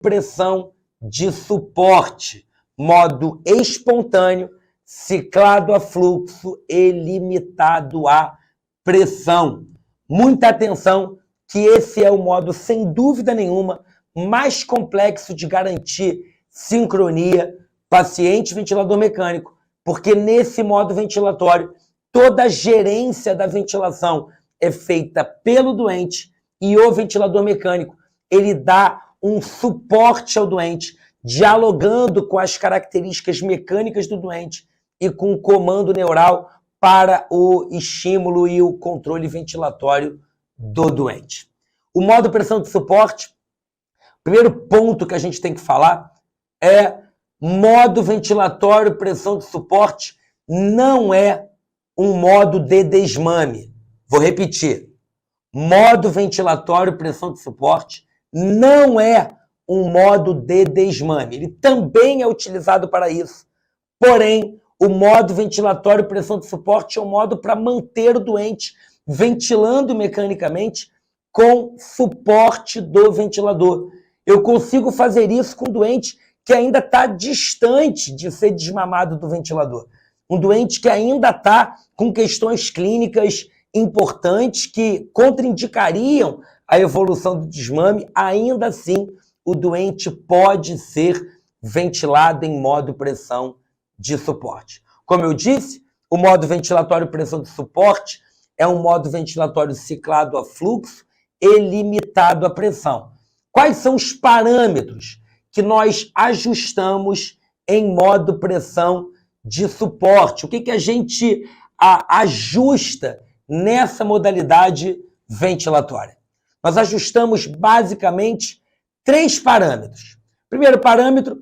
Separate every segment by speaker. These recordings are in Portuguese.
Speaker 1: pressão de suporte, modo espontâneo, ciclado a fluxo e limitado a pressão. Muita atenção que esse é o modo, sem dúvida nenhuma, mais complexo de garantir sincronia paciente-ventilador mecânico, porque nesse modo ventilatório, toda a gerência da ventilação é feita pelo doente e o ventilador mecânico, ele dá um suporte ao doente, dialogando com as características mecânicas do doente e com o comando neural para o estímulo e o controle ventilatório do doente. O modo pressão de suporte, o primeiro ponto que a gente tem que falar é modo ventilatório pressão de suporte não é um modo de desmame. Vou repetir. Modo ventilatório pressão de suporte não é um modo de desmame. Ele também é utilizado para isso. Porém, o modo ventilatório pressão de suporte é um modo para manter o doente ventilando mecanicamente com suporte do ventilador. Eu consigo fazer isso com um doente que ainda está distante de ser desmamado do ventilador. Um doente que ainda está com questões clínicas importantes que contraindicariam a evolução do desmame, ainda assim o doente pode ser ventilado em modo pressão de suporte. Como eu disse, o modo ventilatório pressão de suporte é um modo ventilatório ciclado a fluxo e limitado à pressão. Quais são os parâmetros que nós ajustamos em modo pressão de suporte? O que a gente ajusta nessa modalidade ventilatória? Nós ajustamos basicamente 3 parâmetros. Primeiro parâmetro,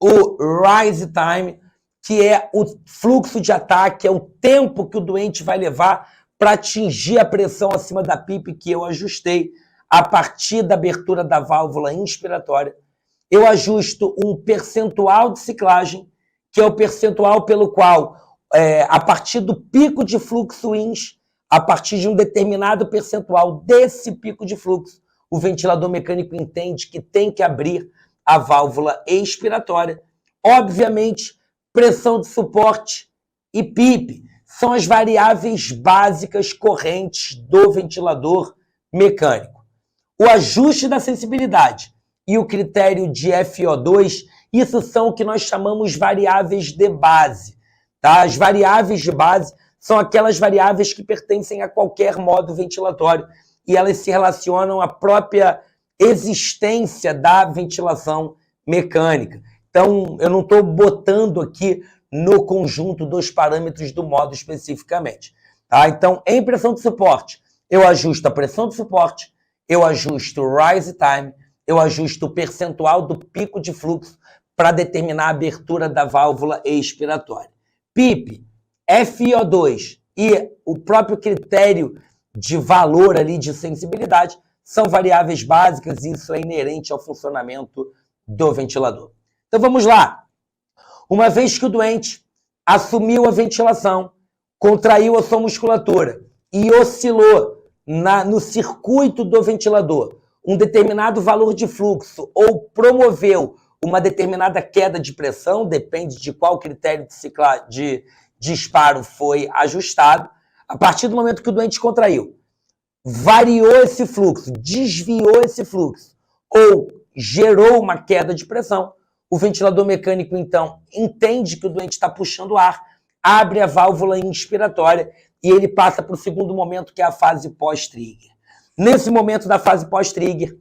Speaker 1: o rise time, que é o fluxo de ataque, é o tempo que o doente vai levar para atingir a pressão acima da PIP que eu ajustei a partir da abertura da válvula inspiratória. Eu ajusto um percentual de ciclagem, que é o percentual pelo qual, a partir do pico de fluxo INS, a partir de um determinado percentual desse pico de fluxo, o ventilador mecânico entende que tem que abrir a válvula expiratória. Obviamente, pressão de suporte e PIP são as variáveis básicas correntes do ventilador mecânico. O ajuste da sensibilidade e o critério de FO2, isso são o que nós chamamos variáveis de base. Tá? As variáveis de base são aquelas variáveis que pertencem a qualquer modo ventilatório e elas se relacionam à própria existência da ventilação mecânica. Então, eu não estou botando aqui no conjunto dos parâmetros do modo especificamente. Tá? Então, em pressão de suporte, eu ajusto a pressão de suporte, eu ajusto o rise time, eu ajusto o percentual do pico de fluxo para determinar a abertura da válvula expiratória. PIP, FiO2 e o próprio critério de valor ali de sensibilidade são variáveis básicas e isso é inerente ao funcionamento do ventilador. Então vamos lá. Uma vez que o doente assumiu a ventilação, contraiu a sua musculatura e oscilou no circuito do ventilador um determinado valor de fluxo ou promoveu uma determinada queda de pressão, depende de qual critério de disparo foi ajustado, a partir do momento que o doente contraiu, variou esse fluxo, desviou esse fluxo ou gerou uma queda de pressão, o ventilador mecânico, então, entende que o doente está puxando ar, abre a válvula inspiratória e ele passa para o segundo momento, que é a fase pós-trigger. Nesse momento da fase pós-trigger,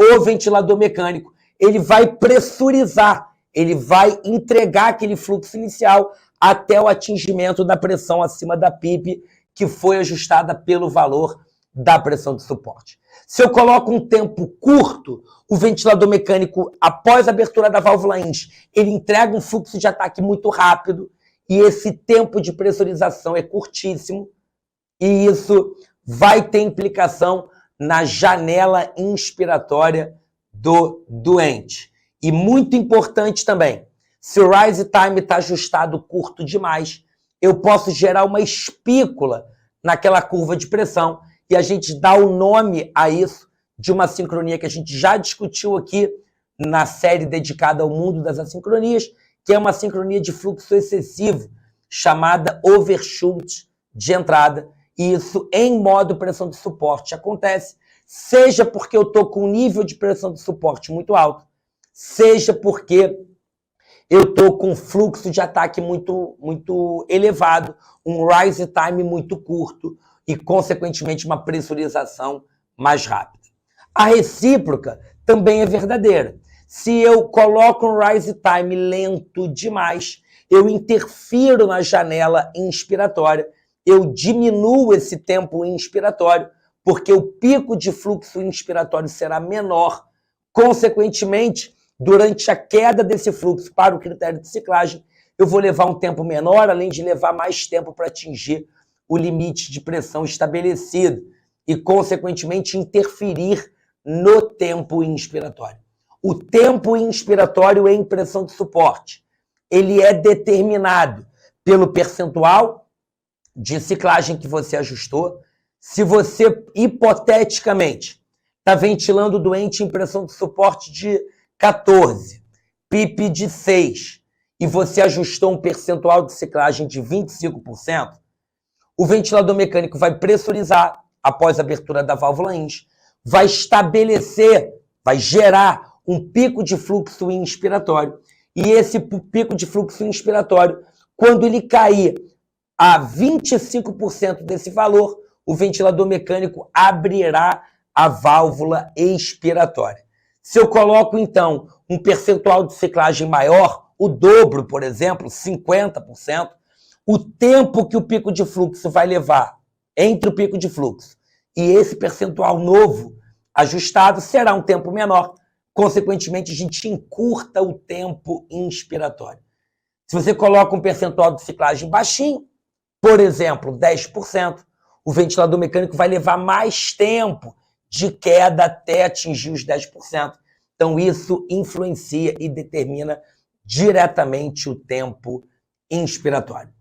Speaker 1: o ventilador mecânico ele vai pressurizar, ele vai entregar aquele fluxo inicial até o atingimento da pressão acima da PIP, que foi ajustada pelo valor da pressão de suporte. Se eu coloco um tempo curto, o ventilador mecânico, após a abertura da válvula INS, ele entrega um fluxo de ataque muito rápido e esse tempo de pressurização é curtíssimo e isso vai ter implicação na janela inspiratória do doente. E muito importante também, se o rise time está ajustado curto demais, eu posso gerar uma espícula naquela curva de pressão e a gente dá o nome a isso de uma sincronia que a gente já discutiu aqui na série dedicada ao mundo das assincronias, que é uma sincronia de fluxo excessivo, chamada overshoot de entrada, e isso em modo pressão de suporte acontece, seja porque eu estou com um nível de pressão de suporte muito alto, seja porque eu estou com um fluxo de ataque muito elevado, um rise time muito curto e, consequentemente, uma pressurização mais rápida. A recíproca também é verdadeira. Se eu coloco um rise time lento demais, eu interfiro na janela inspiratória, eu diminuo esse tempo inspiratório, porque o pico de fluxo inspiratório será menor. Consequentemente, durante a queda desse fluxo para o critério de ciclagem, eu vou levar um tempo menor, além de levar mais tempo para atingir o limite de pressão estabelecido e, consequentemente, interferir no tempo inspiratório. O tempo inspiratório em pressão de suporte, ele é determinado pelo percentual de ciclagem que você ajustou. Se você, hipoteticamente, está ventilando o doente em pressão de suporte de 14, PIP de 6, e você ajustou um percentual de ciclagem de 25%, o ventilador mecânico vai pressurizar após a abertura da válvula INS, vai estabelecer, vai gerar um pico de fluxo inspiratório, e esse pico de fluxo inspiratório, quando ele cair a 25% desse valor, o ventilador mecânico abrirá a válvula expiratória. Se eu coloco, então, um percentual de ciclagem maior, o dobro, por exemplo, 50%, o tempo que o pico de fluxo vai levar entre o pico de fluxo e esse percentual novo ajustado será um tempo menor. Consequentemente, a gente encurta o tempo inspiratório. Se você coloca um percentual de ciclagem baixinho, por exemplo, 10%, o ventilador mecânico vai levar mais tempo de queda até atingir os 10%. Então, isso influencia e determina diretamente o tempo inspiratório.